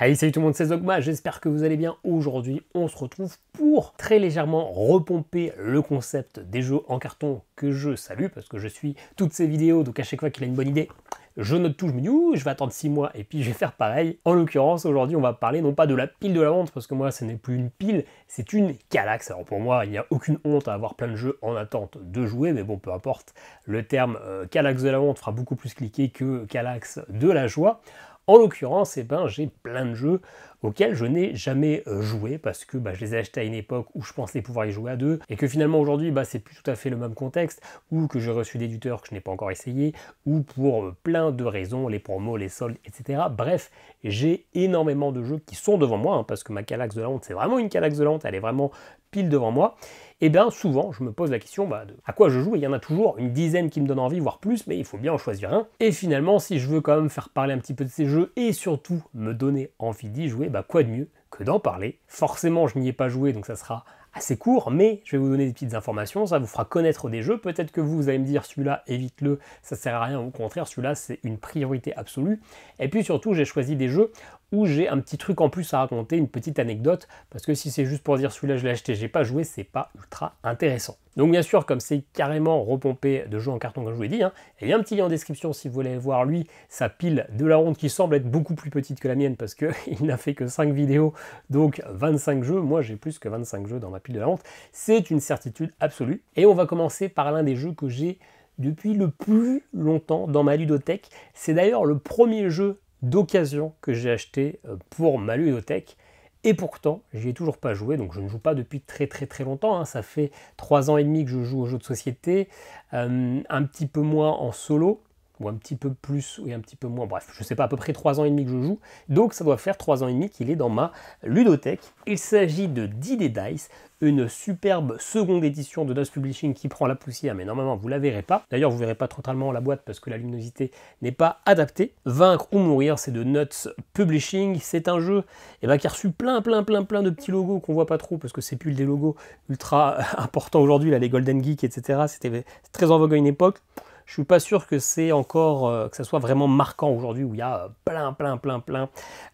Hey, salut tout le monde, c'est Zogma, j'espère que vous allez bien. Aujourd'hui, on se retrouve pour très légèrement repomper le concept des jeux en carton que je salue, parce que je suis toutes ces vidéos, donc à chaque fois qu'il a une bonne idée, je note tout, je me dis ouh, je vais attendre 6 mois et puis je vais faire pareil. En l'occurrence, aujourd'hui, on va parler non pas de la pile de la honte, parce que moi, ce n'est plus une pile, c'est une Kallax. Alors pour moi, il n'y a aucune honte à avoir plein de jeux en attente de jouer, mais bon, peu importe, le terme Kallax de la honte fera beaucoup plus cliquer que Kallax de la joie. En l'occurrence, j'ai plein de jeux auxquels je n'ai jamais joué parce que je les ai achetés à une époque où je pensais pouvoir y jouer à deux et que finalement aujourd'hui c'est plus tout à fait le même contexte, ou que j'ai reçu d'éditeurs que je n'ai pas encore essayé, ou pour plein de raisons, les promos, les soldes, etc. Bref, j'ai énormément de jeux qui sont devant moi, parce que ma Kallax de la honte, c'est vraiment une Kallax de la honte, elle est vraiment pile devant moi. Et bien souvent je me pose la question de à quoi je joue, et il y en a toujours une dizaine qui me donnent envie, voire plus, mais il faut bien en choisir un. Et finalement, si je veux quand même faire parler un petit peu de ces jeux et surtout me donner envie d'y jouer, quoi de mieux que d'en parler. Forcément je n'y ai pas joué, donc ça sera assez court, mais je vais vous donner des petites informations, ça vous fera connaître des jeux. Peut-être que vous allez me dire celui-là évite-le, ça sert à rien, au contraire celui-là c'est une priorité absolue. Et puis surtout j'ai choisi des jeux où j'ai un petit truc en plus à raconter, une petite anecdote, parce que si c'est juste pour dire celui-là je l'ai acheté, j'ai pas joué, c'est pas ultra intéressant. Donc bien sûr, comme c'est carrément repompé de jeux en carton comme je vous l'ai dit, il y a un petit lien en description si vous voulez voir lui, sa pile de la honte qui semble être beaucoup plus petite que la mienne parce qu'il n'a fait que 5 vidéos, donc 25 jeux, moi j'ai plus que 25 jeux dans ma pile de la honte, c'est une certitude absolue. Et on va commencer par l'un des jeux que j'ai depuis le plus longtemps dans ma ludothèque, c'est d'ailleurs le premier jeu d'occasion que j'ai acheté pour ma ludothèque. Et pourtant, j'y ai toujours pas joué, donc je ne joue pas depuis très longtemps. Ça fait 3 ans et demi que je joue aux jeux de société, un petit peu moins en solo, ou un petit peu plus, et un petit peu moins, bref, je sais pas, à peu près 3 ans et demi que je joue, donc ça doit faire 3 ans et demi qu'il est dans ma ludothèque. Il s'agit de D-Day Dice, une superbe seconde édition de DOS Publishing qui prend la poussière, mais normalement vous la verrez pas. D'ailleurs vous verrez pas totalement la boîte parce que la luminosité n'est pas adaptée. Vaincre ou mourir, c'est de Nuts Publishing. C'est un jeu qui a reçu plein de petits logos qu'on voit pas trop parce que c'est plus des logos ultra importants aujourd'hui, là, les Golden Geek, etc. C'était très en vogue à une époque. Je suis pas sûr que c'est encore que ça soit vraiment marquant aujourd'hui où il y a plein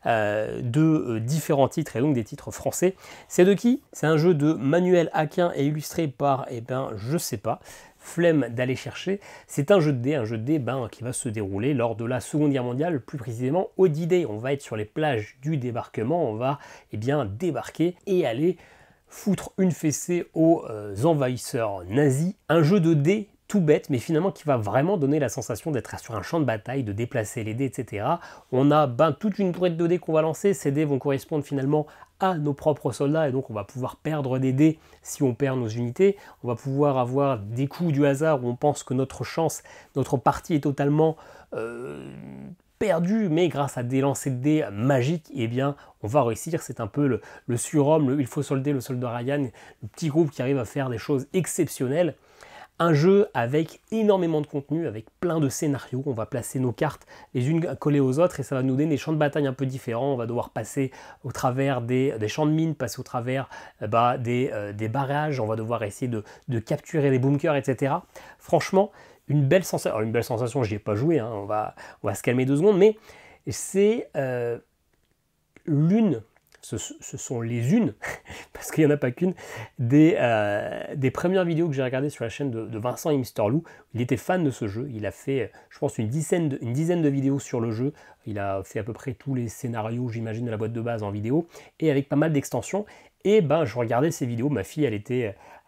de différents titres et donc des titres français. C'est de qui? C'est un jeu de Manuel Aquin et illustré par, je sais pas, flemme d'aller chercher. C'est un jeu de dés, qui va se dérouler lors de la Seconde Guerre mondiale, plus précisément au D-Day. On va être sur les plages du débarquement, on va débarquer et aller foutre une fessée aux envahisseurs nazis. Un jeu de dés tout bête, mais finalement qui va vraiment donner la sensation d'être sur un champ de bataille, de déplacer les dés, etc. On a toute une tourette de dés qu'on va lancer, ces dés vont correspondre finalement à nos propres soldats, et donc on va pouvoir perdre des dés si on perd nos unités, on va pouvoir avoir des coups du hasard où on pense que notre chance, notre partie est totalement perdu, mais grâce à des lancers de dés magiques, on va réussir. C'est un peu le surhomme, il faut solder le soldat Ryan, le petit groupe qui arrive à faire des choses exceptionnelles. Un jeu avec énormément de contenu, avec plein de scénarios. On va placer nos cartes les unes collées aux autres et ça va nous donner des champs de bataille un peu différents. On va devoir passer au travers des champs de mines, passer au travers des barrages. On va devoir essayer de capturer les bunkers, etc. Franchement, une belle sensation. Alors, une belle sensation, j'y ai pas joué, on va se calmer 2 secondes, mais c'est ce sont les unes, parce qu'il n'y en a pas qu'une, des premières vidéos que j'ai regardées sur la chaîne de Vincent et Mister Lou. Il était fan de ce jeu, il a fait, je pense, une dizaine de vidéos sur le jeu. Il a fait à peu près tous les scénarios, j'imagine, de la boîte de base en vidéo, et avec pas mal d'extensions. Et je regardais ces vidéos, ma fille, elle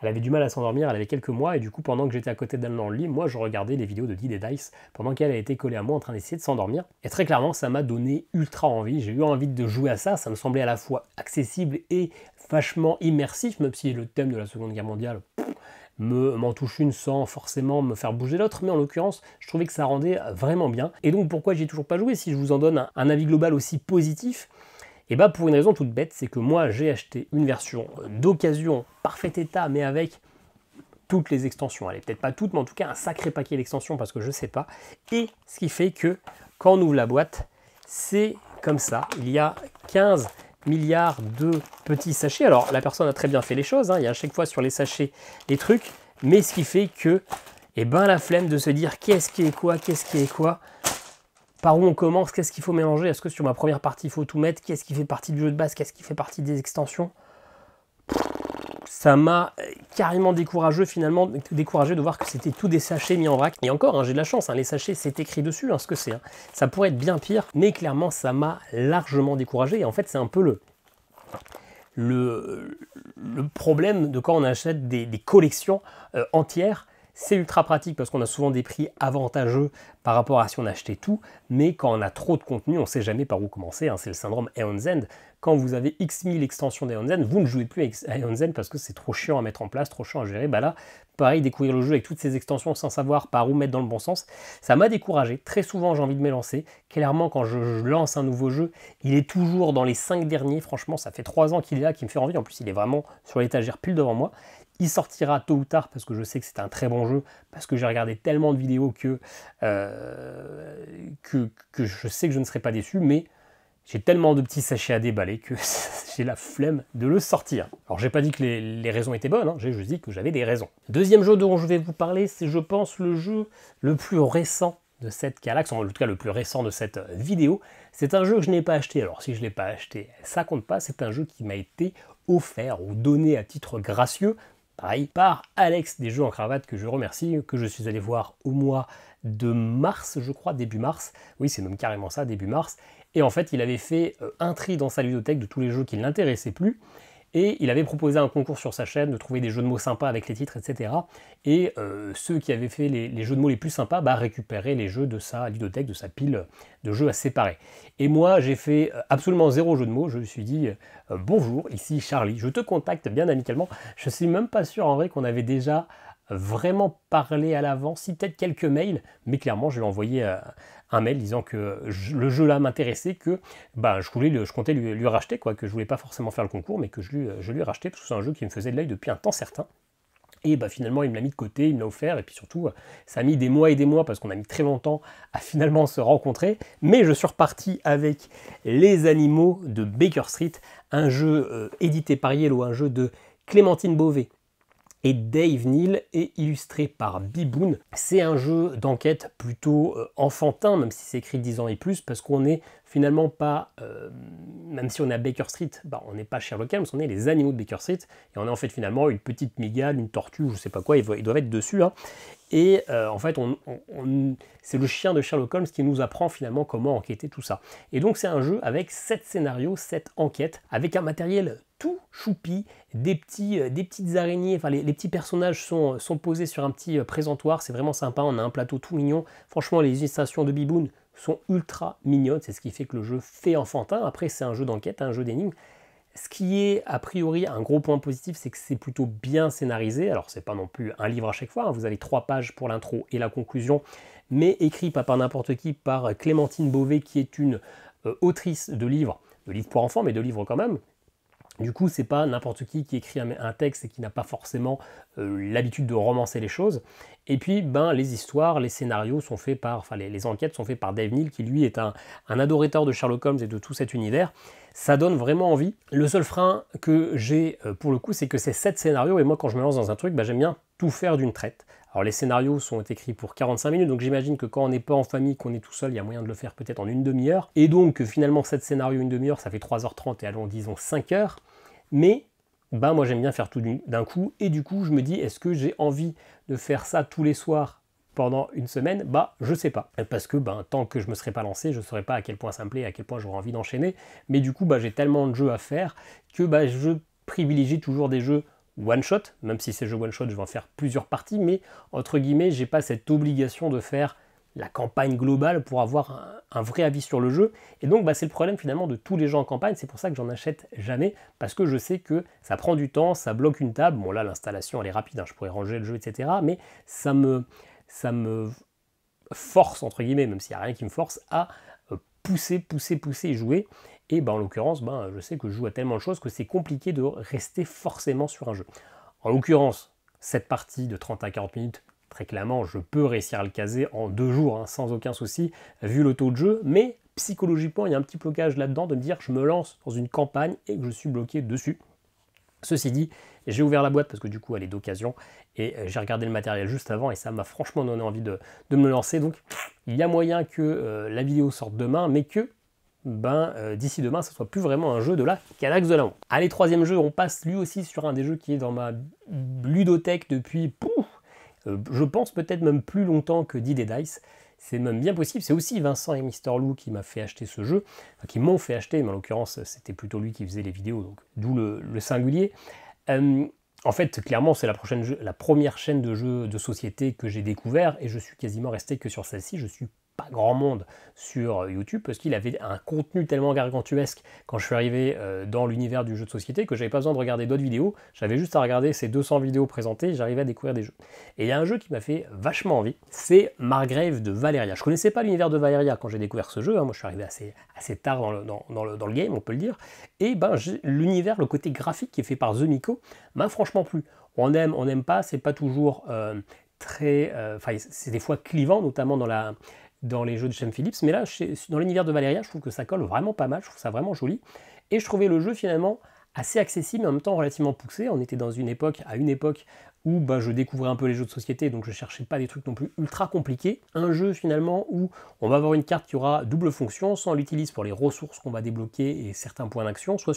avait du mal à s'endormir, elle avait quelques mois, et du coup, pendant que j'étais à côté d'elle dans le lit, moi, je regardais les vidéos de D-Day Dice, pendant qu'elle a été collée à moi en train d'essayer de s'endormir. Et très clairement, ça m'a donné ultra envie, j'ai eu envie de jouer à ça, ça me semblait à la fois accessible et vachement immersif, même si le thème de la Seconde Guerre mondiale m'en touche une sans forcément me faire bouger l'autre, mais en l'occurrence, je trouvais que ça rendait vraiment bien. Et donc, pourquoi j'y ai toujours pas joué si je vous en donne un avis global aussi positif? Pour une raison toute bête, c'est que moi j'ai acheté une version d'occasion, parfait état, mais avec toutes les extensions. Allez, peut-être pas toutes, mais en tout cas un sacré paquet d'extensions parce que je sais pas. Et ce qui fait que quand on ouvre la boîte, c'est comme ça. Il y a 15 milliards de petits sachets. Alors la personne a très bien fait les choses, il y a à chaque fois sur les sachets des trucs, mais ce qui fait que, la flemme de se dire qu'est-ce qui est quoi, Par où on commence? Qu'est-ce qu'il faut mélanger? Est-ce que sur ma première partie, il faut tout mettre? Qu'est-ce qui fait partie du jeu de base? Qu'est-ce qui fait partie des extensions? Ça m'a carrément découragé de voir que c'était tout des sachets mis en vrac. Et encore, hein, j'ai de la chance, hein, les sachets c'est écrit dessus, hein, ce que c'est. Hein. Ça pourrait être bien pire, mais clairement ça m'a largement découragé. Et en fait c'est un peu le problème de quand on achète des collections entières. C'est ultra pratique parce qu'on a souvent des prix avantageux par rapport à si on achetait tout, mais quand on a trop de contenu, on ne sait jamais par où commencer, hein, c'est le syndrome Aeon's End. Quand vous avez X 1000 extensions d'Aeon's End, vous ne jouez plus avec Aeon's End parce que c'est trop chiant à mettre en place, trop chiant à gérer. Bah là, pareil, découvrir le jeu avec toutes ces extensions sans savoir par où mettre dans le bon sens, ça m'a découragé. Très souvent, j'ai envie de me lancer. Clairement, quand je lance un nouveau jeu, il est toujours dans les 5 derniers. Franchement, ça fait 3 ans qu'il est là, qui me fait envie. En plus, il est vraiment sur l'étagère pile devant moi. Il sortira tôt ou tard parce que je sais que c'est un très bon jeu, parce que j'ai regardé tellement de vidéos que je sais que je ne serai pas déçu, mais j'ai tellement de petits sachets à déballer que j'ai la flemme de le sortir. Alors j'ai pas dit que les raisons étaient bonnes, hein, j'ai juste dit que j'avais des raisons. Deuxième jeu dont je vais vous parler, c'est je pense le jeu le plus récent de cette Kallax, en tout cas le plus récent de cette vidéo. C'est un jeu que je n'ai pas acheté, alors si je ne l'ai pas acheté, ça compte pas, c'est un jeu qui m'a été offert ou donné à titre gracieux, pareil, par Alex des Jeux en Cravate, que je remercie, que je suis allé voir au mois de mars, je crois, début mars. Oui, c'est même carrément ça, début mars. Et en fait, il avait fait un tri dans sa ludothèque de tous les jeux qui ne l'intéressaient plus. Et il avait proposé un concours sur sa chaîne de trouver des jeux de mots sympas avec les titres, etc. Et ceux qui avaient fait les jeux de mots les plus sympas récupéraient les jeux de sa ludothèque, de sa pile de jeux à séparer. Et moi, j'ai fait absolument zéro jeu de mots. Je me suis dit, bonjour, ici Charlie, je te contacte bien amicalement. Je ne suis même pas sûr en vrai qu'on avait déjà vraiment parlé à l'avance, si peut-être quelques mails, mais clairement, je lui ai envoyé un mail disant que le jeu là m'intéressait, que je comptais lui racheter, quoi, que je voulais pas forcément faire le concours, mais que je lui ai racheté, parce que c'est un jeu qui me faisait de l'œil depuis un temps certain. Et finalement, il me l'a mis de côté, il me l'a offert, et puis surtout, ça a mis des mois et des mois, parce qu'on a mis très longtemps à finalement se rencontrer, mais je suis reparti avec Les Animaux de Baker Street, un jeu édité par Yellow, un jeu de Clémentine Beauvais et Dave Neal, et illustré par Biboun. C'est un jeu d'enquête plutôt enfantin, même si c'est écrit 10 ans et plus, parce qu'on n'est finalement pas, même si on est à Baker Street, on n'est pas Sherlock Holmes, on est les animaux de Baker Street, et on est en fait finalement une petite mygale, une tortue, je sais pas quoi, ils doivent être dessus, hein. Et en fait, c'est le chien de Sherlock Holmes qui nous apprend finalement comment enquêter tout ça. Et donc c'est un jeu avec 7 scénarios, 7 enquêtes, avec un matériel tout choupi, des petites araignées, enfin les petits personnages sont posés sur un petit présentoir, c'est vraiment sympa, on a un plateau tout mignon. Franchement, les illustrations de Biboun sont ultra mignonnes, c'est ce qui fait que le jeu fait enfantin. Après, c'est un jeu d'enquête, un jeu d'énigmes. Ce qui est a priori un gros point positif, c'est que c'est plutôt bien scénarisé. Alors c'est pas non plus un livre à chaque fois, hein. Vous avez 3 pages pour l'intro et la conclusion, mais écrit pas par n'importe qui, par Clémentine Beauvais, qui est une autrice de livres pour enfants, mais de livres quand même. Du coup, c'est pas n'importe qui écrit un texte et qui n'a pas forcément l'habitude de romancer les choses. Et puis, les histoires, les scénarios sont faits les enquêtes sont faites par Dave Neal, qui lui est un adorateur de Sherlock Holmes et de tout cet univers. Ça donne vraiment envie. Le seul frein que j'ai pour le coup, c'est que c'est 7 scénarios, et moi quand je me lance dans un truc, j'aime bien tout faire d'une traite. Alors les scénarios sont écrits pour 45 minutes, donc j'imagine que quand on n'est pas en famille, qu'on est tout seul, il y a moyen de le faire peut-être en une demi-heure. Et donc finalement 7 scénarios, une demi-heure, ça fait 3h30 et allons disons 5 heures. Mais moi j'aime bien faire tout d'un coup, et du coup je me dis, est-ce que j'ai envie de faire ça tous les soirs pendant une semaine? Je sais pas, parce que tant que je me serais pas lancé, je saurais pas à quel point ça me plaît, à quel point j'aurais envie d'enchaîner. Mais du coup j'ai tellement de jeux à faire que je privilégie toujours des jeux one shot, même si ces jeux one shot je vais en faire plusieurs parties, mais entre guillemets j'ai pas cette obligation de faire la campagne globale pour avoir un vrai avis sur le jeu. Et donc c'est le problème finalement de tous les jeux en campagne, c'est pour ça que j'en achète jamais, parce que je sais que ça prend du temps, ça bloque une table. Bon là l'installation elle est rapide, hein, je pourrais ranger le jeu, etc. Mais ça me force, entre guillemets, même s'il n'y a rien qui me force, à pousser et jouer. Et en l'occurrence, je sais que je joue à tellement de choses que c'est compliqué de rester forcément sur un jeu. En l'occurrence, cette partie de 30 à 40 minutes, très clairement, je peux réussir à le caser en 2 jours, hein, sans aucun souci, vu le taux de jeu, mais psychologiquement, il y a un petit blocage là-dedans de me dire je me lance dans une campagne et que je suis bloqué dessus. Ceci dit, j'ai ouvert la boîte parce que du coup elle est d'occasion et j'ai regardé le matériel juste avant et ça m'a franchement donné envie de me lancer. Donc il y a moyen que la vidéo sorte demain, mais que d'ici demain, ça soit plus vraiment un jeu de la Canax de la montre. Allez, troisième jeu, on passe lui aussi sur un des jeux qui est dans ma ludothèque depuis, je pense peut-être même plus longtemps que Dead & Dice. C'est même bien possible. C'est aussi Vincent et Mister Lou qui m'a fait acheter ce jeu, enfin, qui m'ont fait acheter, mais en l'occurrence, c'était plutôt lui qui faisait les vidéos, donc d'où le singulier. En fait, clairement, c'est la première chaîne de jeux de société que j'ai découvert et je suis quasiment resté que sur celle-ci. Je suis pas grand monde sur YouTube parce qu'il avait un contenu tellement gargantuesque quand je suis arrivé dans l'univers du jeu de société que j'avais pas besoin de regarder d'autres vidéos. J'avais juste à regarder ces 200 vidéos présentées et j'arrivais à découvrir des jeux. Et il y a un jeu qui m'a fait vachement envie, c'est Margrave de Valeria. Je connaissais pas l'univers de Valeria quand j'ai découvert ce jeu, hein. Moi je suis arrivé assez tard dans le game, on peut le dire. Et l'univers, le côté graphique qui est fait par The Miko m'a franchement plu. On aime, on n'aime pas, c'est pas toujours c'est des fois clivant, notamment dans les jeux de Shem Phillips, mais là, dans l'univers de Valeria, je trouve que ça colle vraiment pas mal, je trouve ça vraiment joli, et je trouvais le jeu finalement assez accessible, mais en même temps relativement poussé. On était à une époque où je découvrais un peu les jeux de société, donc je cherchais pas des trucs non plus ultra compliqués. Un jeu finalement où on va avoir une carte qui aura double fonction, soit on l'utilise pour les ressources qu'on va débloquer et certains points d'action, soit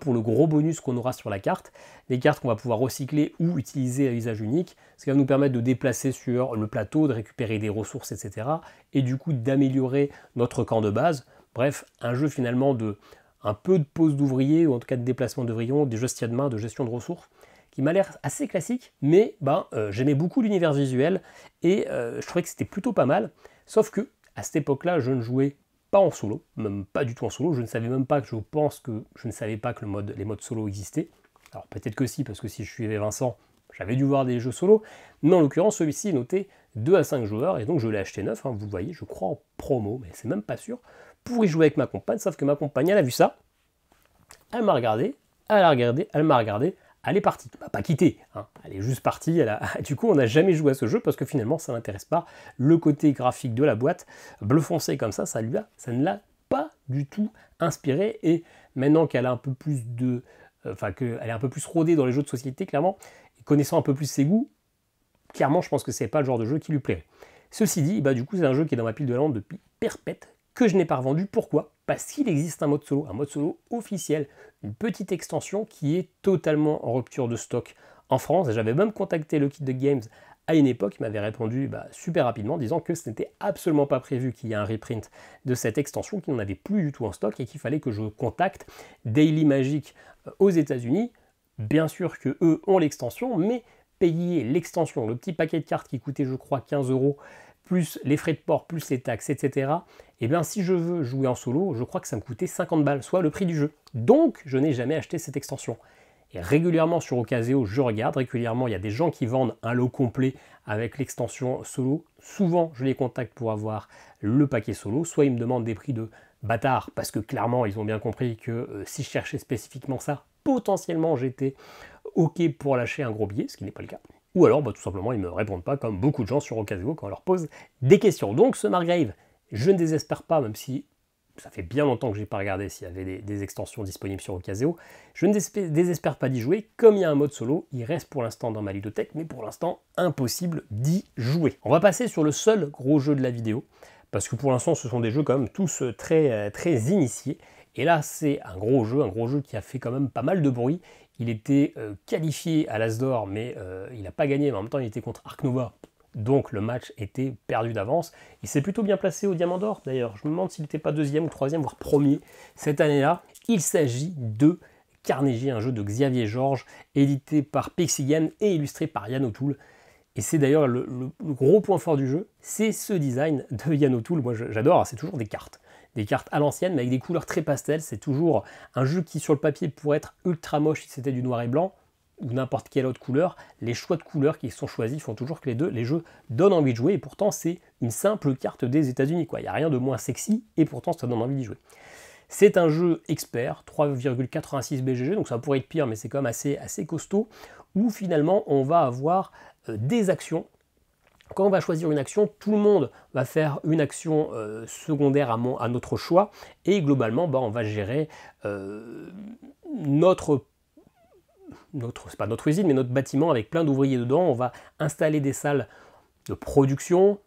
pour le gros bonus qu'on aura sur la carte, des cartes qu'on va pouvoir recycler ou utiliser à usage unique, ce qui va nous permettre de déplacer sur le plateau, de récupérer des ressources, etc. Et du coup d'améliorer notre camp de base. Bref, un jeu finalement un peu de pose d'ouvrier, ou en tout cas de déplacement d'ouvriers, des gestions de main, de gestion de ressources, qui m'a l'air assez classique, mais j'aimais beaucoup l'univers visuel, et je trouvais que c'était plutôt pas mal, sauf que à cette époque-là, je ne jouais pas en solo, même pas du tout en solo, je ne savais même pas que les modes solo existaient. Alors peut-être que si, parce que si je suivais Vincent, j'avais dû voir des jeux solo, mais en l'occurrence, celui-ci est noté 2 à 5 joueurs, et donc je l'ai acheté neuf, hein, vous le voyez, je crois en promo, mais c'est même pas sûr, pour y jouer avec ma compagne, sauf que ma compagne, elle a vu ça, elle m'a regardé, elle m'a regardé, elle est partie. Elle m'a pas quitté, hein. Elle est juste partie, du coup on n'a jamais joué à ce jeu, parce que finalement ça n'intéresse pas, le côté graphique de la boîte, bleu foncé comme ça, ça ne l'a pas du tout inspiré, et maintenant qu'elle a un peu plus qu'elle est un peu plus rodée dans les jeux de société, clairement, et connaissant un peu plus ses goûts, clairement je pense que c'est pas le genre de jeu qui lui plairait. Ceci dit, du coup c'est un jeu qui est dans ma pile de lande depuis perpète, que je n'ai pas revendu. Pourquoi? Parce qu'il existe un mode solo officiel, une petite extension qui est totalement en rupture de stock en France. J'avais même contacté le Kit de Games à une époque, il m'avait répondu super rapidement, disant que ce n'était absolument pas prévu qu'il y ait un reprint de cette extension, qu'il n'en avait plus du tout en stock et qu'il fallait que je contacte Daily Magic aux États-Unis. Bien sûr que eux ont l'extension, mais payer l'extension, le petit paquet de cartes qui coûtait je crois 15 €, plus les frais de port, plus les taxes, etc. Et bien si je veux jouer en solo, je crois que ça me coûtait 50 balles, soit le prix du jeu. Donc je n'ai jamais acheté cette extension. Et régulièrement sur Ocaseo, je regarde, régulièrement il y a des gens qui vendent un lot complet avec l'extension solo. Souvent je les contacte pour avoir le paquet solo, soit ils me demandent des prix de bâtard, parce que clairement ils ont bien compris que si je cherchais spécifiquement ça, potentiellement j'étais ok pour lâcher un gros billet, ce qui n'est pas le cas. Ou alors, tout simplement, ils ne me répondent pas, comme beaucoup de gens sur Ocaseo quand on leur pose des questions. Donc, ce Margrave, je ne désespère pas, même si ça fait bien longtemps que je n'ai pas regardé s'il y avait des extensions disponibles sur Ocaseo, je ne désespère pas d'y jouer. Comme il y a un mode solo, il reste pour l'instant dans ma ludothèque, mais pour l'instant, impossible d'y jouer. On va passer sur le seul gros jeu de la vidéo, parce que pour l'instant, ce sont des jeux quand même tous très initiés. Et là, c'est un gros jeu qui a fait quand même pas mal de bruit. Il était qualifié à l'As d'Or, mais il n'a pas gagné, mais en même temps il était contre Ark Nova, donc le match était perdu d'avance. Il s'est plutôt bien placé au Diamant d'Or, d'ailleurs, je me demande s'il n'était pas deuxième ou troisième, voire premier cette année-là. Il s'agit de Carnegie, un jeu de Xavier Georges, édité par Pixie Games et illustré par Yann O'Toole. Et c'est d'ailleurs le gros point fort du jeu, c'est ce design de Yann O'Toole. Moi j'adore, c'est toujours des cartes à l'ancienne, mais avec des couleurs très pastel. C'est toujours un jeu qui, sur le papier, pourrait être ultra moche si c'était du noir et blanc, ou n'importe quelle autre couleur. Les choix de couleurs qui sont choisis font toujours que les jeux donnent envie de jouer, et pourtant c'est une simple carte des États-Unis, quoi. Il n'y a rien de moins sexy, et pourtant ça donne envie d'y jouer. C'est un jeu expert, 3,86 BGG, donc ça pourrait être pire, mais c'est quand même assez costaud, où finalement on va avoir des actions. Quand on va choisir une action, tout le monde va faire une action secondaire à notre choix, et globalement on va gérer notre c'est pas notre usine, mais notre bâtiment avec plein d'ouvriers dedans. On va installer des salles de production.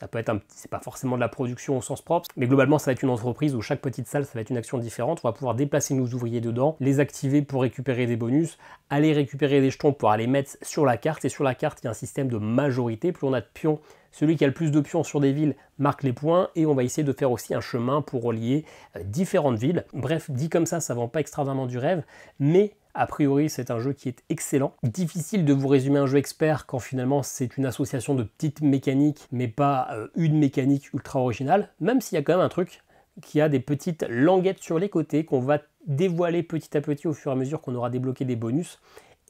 Ça peut être c'est pas forcément de la production au sens propre, mais globalement ça va être une entreprise où chaque petite salle ça va être une action différente. On va pouvoir déplacer nos ouvriers dedans, les activer pour récupérer des bonus, aller récupérer des jetons pour aller mettre sur la carte. Et sur la carte il y a un système de majorité. Plus on a de pions, celui qui a le plus de pions sur des villes marque les points, et on va essayer de faire aussi un chemin pour relier différentes villes. Bref, dit comme ça vend pas extraordinairement du rêve, mais a priori, c'est un jeu qui est excellent. Difficile de vous résumer un jeu expert quand finalement c'est une association de petites mécaniques, mais pas une mécanique ultra originale, même s'il y a quand même un truc qui a des petites languettes sur les côtés qu'on va dévoiler petit à petit au fur et à mesure qu'on aura débloqué des bonus.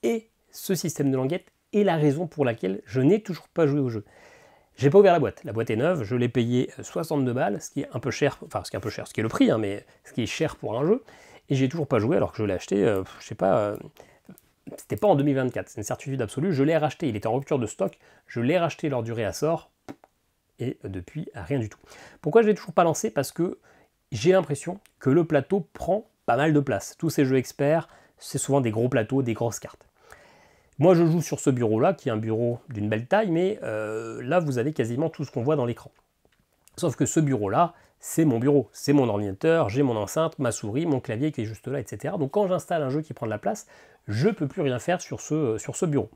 Et ce système de languettes est la raison pour laquelle je n'ai toujours pas joué au jeu. J'ai pas ouvert la boîte est neuve, je l'ai payé 62 balles, ce qui est un peu cher, enfin ce qui est le prix, hein, mais ce qui est cher pour un jeu. Et j'ai toujours pas joué alors que je l'ai acheté, je sais pas, c'était pas en 2024, c'est une certitude absolue, je l'ai racheté, il était en rupture de stock, je l'ai racheté lors du réassort, et depuis, rien du tout. Pourquoi je l'ai toujours pas lancé? Parce que j'ai l'impression que le plateau prend pas mal de place. Tous ces jeux experts, c'est souvent des gros plateaux, des grosses cartes. Moi je joue sur ce bureau-là, qui est un bureau d'une belle taille, mais là vous avez quasiment tout ce qu'on voit dans l'écran. Sauf que ce bureau-là, c'est mon bureau, c'est mon ordinateur, j'ai mon enceinte, ma souris, mon clavier qui est juste là, etc. Donc quand j'installe un jeu qui prend de la place, je ne peux plus rien faire sur ce bureau.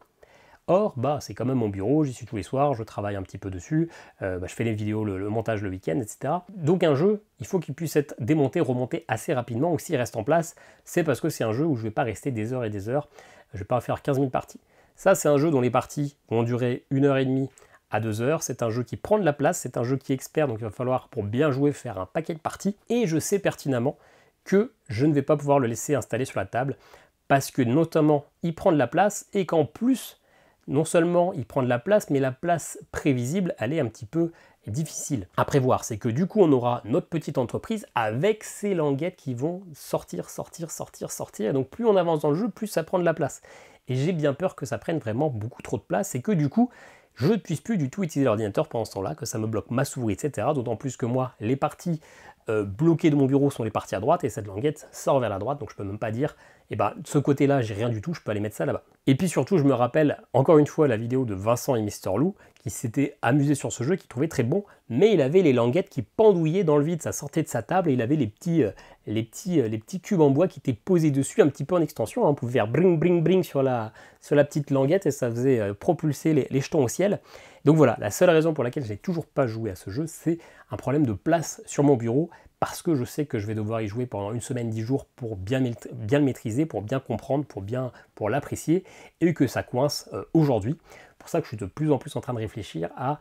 Or, c'est quand même mon bureau, j'y suis tous les soirs, je travaille un petit peu dessus, je fais les vidéos, le montage le week-end, etc. Donc un jeu, il faut qu'il puisse être démonté, remonté assez rapidement, ou s'il reste en place, c'est parce que c'est un jeu où je ne vais pas rester des heures et des heures, je ne vais pas faire 15 000 parties. Ça, c'est un jeu dont les parties vont durer 1h30 à 2 heures, c'est un jeu qui prend de la place, c'est un jeu qui est expert, donc il va falloir, pour bien jouer, faire un paquet de parties, et je sais pertinemment que je ne vais pas pouvoir le laisser installer sur la table, parce que notamment, il prend de la place, et qu'en plus, non seulement il prend de la place, mais la place prévisible, elle est un petit peu difficile à prévoir. C'est que du coup, on aura notre petite entreprise avec ces languettes qui vont sortir, et donc plus on avance dans le jeu, plus ça prend de la place. Et j'ai bien peur que ça prenne vraiment beaucoup trop de place, et que du coup, je ne puisse plus du tout utiliser l'ordinateur pendant ce temps-là, que ça me bloque ma souris, etc. D'autant plus que moi, les parties bloquées de mon bureau sont les parties à droite, et cette languette sort vers la droite, donc je peux même pas dire, de ce côté-là, j'ai rien du tout, je peux aller mettre ça là-bas. Et puis surtout, je me rappelle encore une fois la vidéo de Vincent et Mister Lou, qui s'était amusé sur ce jeu, qui trouvait très bon, mais il avait les languettes qui pendouillaient dans le vide, ça sortait de sa table, et il avait les petits cubes en bois qui étaient posés dessus, un petit peu en extension, hein. On pouvait faire bring bring bring sur la petite languette, et ça faisait propulser les jetons au ciel. Donc voilà, la seule raison pour laquelle je n'ai toujours pas joué à ce jeu, c'est un problème de place sur mon bureau, parce que je sais que je vais devoir y jouer pendant une semaine, 10 jours pour bien le maîtriser, pour bien comprendre, pour l'apprécier, et que ça coince aujourd'hui. C'est pour ça que je suis de plus en plus en train de réfléchir à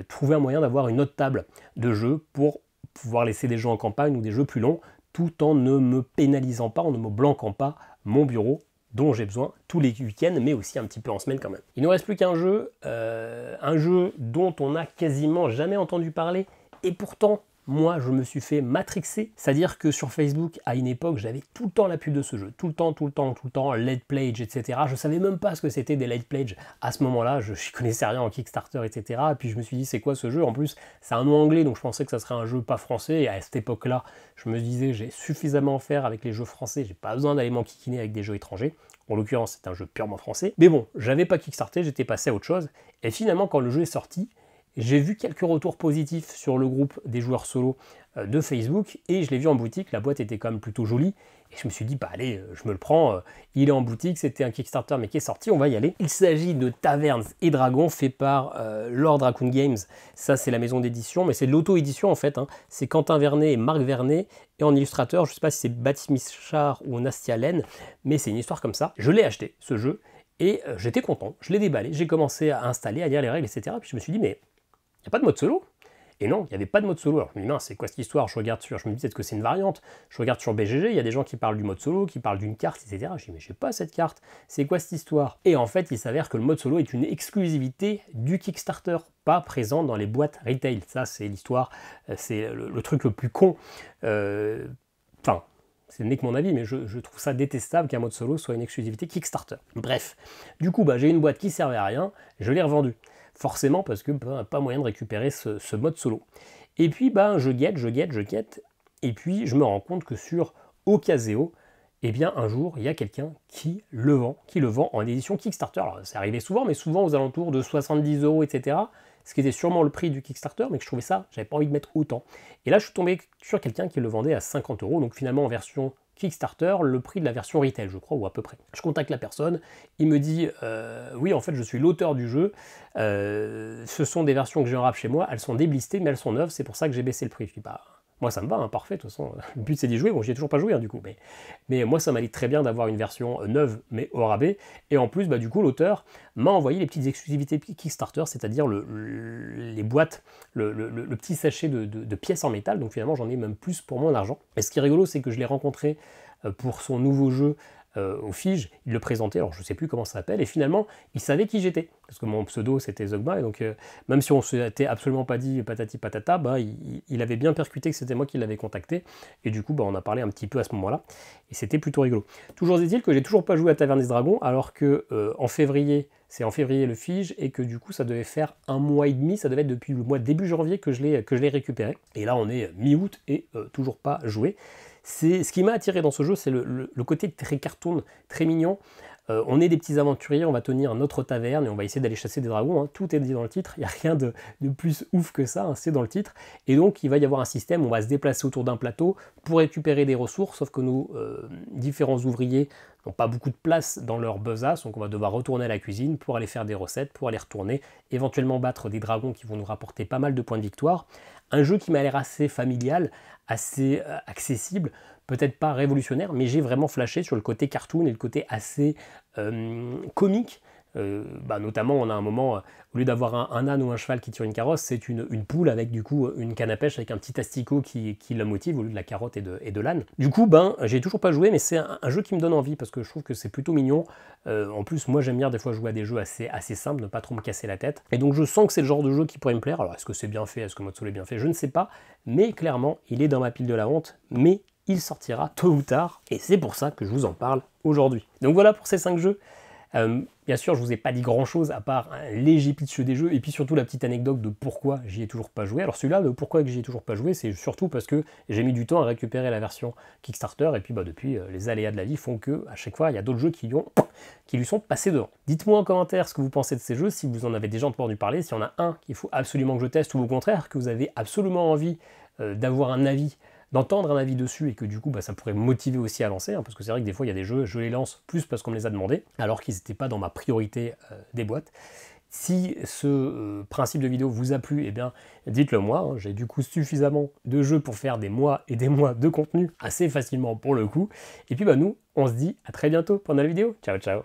trouver un moyen d'avoir une autre table de jeu pour pouvoir laisser des jeux en campagne ou des jeux plus longs, tout en ne me pénalisant pas, en ne me blanquant pas mon bureau, dont j'ai besoin tous les week-ends, mais aussi un petit peu en semaine quand même. Il ne nous reste plus qu'un jeu, dont on n'a quasiment jamais entendu parler, et pourtant, moi, je me suis fait matrixer. C'est-à-dire que sur Facebook, à une époque, j'avais tout le temps la pub de ce jeu. Tout le temps, Late Pledge, etc. Je savais même pas ce que c'était des Late Pledge. À ce moment-là, je ne connaissais rien en Kickstarter, etc. Et puis je me suis dit, c'est quoi ce jeu? En plus, c'est un nom anglais, donc je pensais que ça serait un jeu pas français. Et à cette époque-là, je me disais, j'ai suffisamment à faire avec les jeux français. J'ai pas besoin d'aller m'enquiquiner avec des jeux étrangers. En l'occurrence, c'est un jeu purement français. Mais bon, j'avais pas Kickstarter, j'étais passé à autre chose. Et finalement, quand le jeu est sorti, j'ai vu quelques retours positifs sur le groupe des joueurs solo de Facebook, et je l'ai vu en boutique, la boîte était quand même plutôt jolie, et je me suis dit, allez, je me le prends, il est en boutique, c'était un Kickstarter mais qui est sorti, on va y aller. Il s'agit de Tavernes et Dragons, fait par Lord Raccoon Games, ça c'est la maison d'édition, mais c'est de l'auto-édition en fait, hein. C'est Quentin Vernet et Marc Vernet, et en illustrateur, je ne sais pas si c'est Baptiste Michard ou Nastia Laine, mais c'est une histoire comme ça. Je l'ai acheté, ce jeu, et j'étais content, je l'ai déballé, j'ai commencé à installer, à lire les règles, etc. Puis je me suis dit, mais il n'y a pas de mode solo? Et non, il n'y avait pas de mode solo. Alors je me dis, mince, c'est quoi cette histoire? Je me dis peut-être que c'est une variante. Je regarde sur BGG, il y a des gens qui parlent du mode solo, qui parlent d'une carte, etc. Je dis, mais je n'ai pas cette carte. C'est quoi cette histoire? Et en fait, il s'avère que le mode solo est une exclusivité du Kickstarter, pas présente dans les boîtes retail. Ça, c'est l'histoire, c'est le truc le plus con. Enfin, ce n'est que mon avis, mais je trouve ça détestable qu'un mode solo soit une exclusivité Kickstarter. Bref, du coup, j'ai une boîte qui servait à rien, je l'ai revendue. Forcément parce que pas moyen de récupérer ce mode solo. Et puis je guette, et puis je me rends compte que sur Ocaseo, Et bien un jour, il y a quelqu'un qui le vend en édition Kickstarter. Alors c'est arrivé souvent, mais souvent aux alentours de 70 €, etc. Ce qui était sûrement le prix du Kickstarter, mais que je trouvais ça, j'avais pas envie de mettre autant. Et là, je suis tombé sur quelqu'un qui le vendait à 50 €, donc finalement en version Kickstarter, le prix de la version retail, je crois, ou à peu près. Je contacte la personne, il me dit oui, en fait, je suis l'auteur du jeu, ce sont des versions que j'ai en rap chez moi, elles sont déblistées, mais elles sont neuves, c'est pour ça que j'ai baissé le prix. Je dis, bah, moi ça me va, hein, parfait, de toute façon, le but c'est d'y jouer, bon, j'y ai toujours pas joué, hein, du coup, mais moi ça m'allait très bien d'avoir une version neuve, mais au rabais, et en plus, bah, du coup, l'auteur m'a envoyé les petites exclusivités Kickstarter, c'est-à-dire les boîtes, le petit sachet de pièces en métal, donc finalement j'en ai même plus pour moins d'argent. Et ce qui est rigolo, c'est que je l'ai rencontré pour son nouveau jeu au Fige, il le présentait, alors je ne sais plus comment ça s'appelle, et finalement, il savait qui j'étais, parce que mon pseudo c'était Zogma, et donc même si on ne s'était absolument pas dit patati patata, bah, il avait bien percuté que c'était moi qui l'avais contacté, et du coup, bah, on a parlé un petit peu à ce moment-là, et c'était plutôt rigolo. Toujours est-il que j'ai toujours pas joué à Taverne des Dragons, alors que en février, c'est en février le Fige, et que du coup, ça devait faire 1 mois et demi, ça devait être depuis le mois de début janvier que je l'ai récupéré, et là on est mi-août, et toujours pas joué. Ce qui m'a attiré dans ce jeu, c'est le côté très cartoon, très mignon. On est des petits aventuriers, on va tenir notre taverne et on va essayer d'aller chasser des dragons, hein. Tout est dit dans le titre, il n'y a rien de plus ouf que ça, hein, c'est dans le titre. Et donc il va y avoir un système, on va se déplacer autour d'un plateau pour récupérer des ressources, sauf que nos différents ouvriers n'ont pas beaucoup de place dans leur besace, donc on va devoir retourner à la cuisine pour aller faire des recettes, pour aller retourner, éventuellement battre des dragons qui vont nous rapporter pas mal de points de victoire. Un jeu qui m'a l'air assez familial, assez accessible, peut-être pas révolutionnaire, mais j'ai vraiment flashé sur le côté cartoon et le côté assez comique. Notamment, on a un moment, au lieu d'avoir un âne ou un cheval qui tire une carrosse, c'est une poule avec du coup une canne à pêche avec un petit asticot qui la motive au lieu de la carotte et de l'âne. Du coup, j'ai toujours pas joué, mais c'est un jeu qui me donne envie parce que je trouve que c'est plutôt mignon. En plus, moi j'aime bien des fois jouer à des jeux assez simples, ne pas trop me casser la tête. Et donc je sens que c'est le genre de jeu qui pourrait me plaire. Alors est-ce que c'est bien fait, est-ce que Mode Soul est bien fait, je ne sais pas, mais clairement, il est dans ma pile de la honte, mais il sortira tôt ou tard, et c'est pour ça que je vous en parle aujourd'hui. Donc voilà pour ces 5 jeux. Bien sûr, je vous ai pas dit grand chose à part un léger pitch des jeux et puis surtout la petite anecdote de pourquoi j'y ai toujours pas joué. Alors celui-là, de pourquoi j'y ai toujours pas joué, c'est surtout parce que j'ai mis du temps à récupérer la version Kickstarter et puis depuis les aléas de la vie font que à chaque fois il y a d'autres jeux qui lui sont passés devant. Dites-moi en commentaire ce que vous pensez de ces jeux, si vous en avez déjà entendu parler, s'il y en a un qu'il faut absolument que je teste ou au contraire que vous avez absolument envie d'avoir un avis, d'entendre un avis dessus et que du coup ça pourrait me motiver aussi à lancer, hein, parce que c'est vrai que des fois il y a des jeux, je les lance plus parce qu'on me les a demandés, alors qu'ils n'étaient pas dans ma priorité des boîtes. Si ce principe de vidéo vous a plu, eh bien dites-le moi, hein, j'ai du coup suffisamment de jeux pour faire des mois et des mois de contenu assez facilement pour le coup. Et puis nous, on se dit à très bientôt pendant la vidéo. Ciao ciao.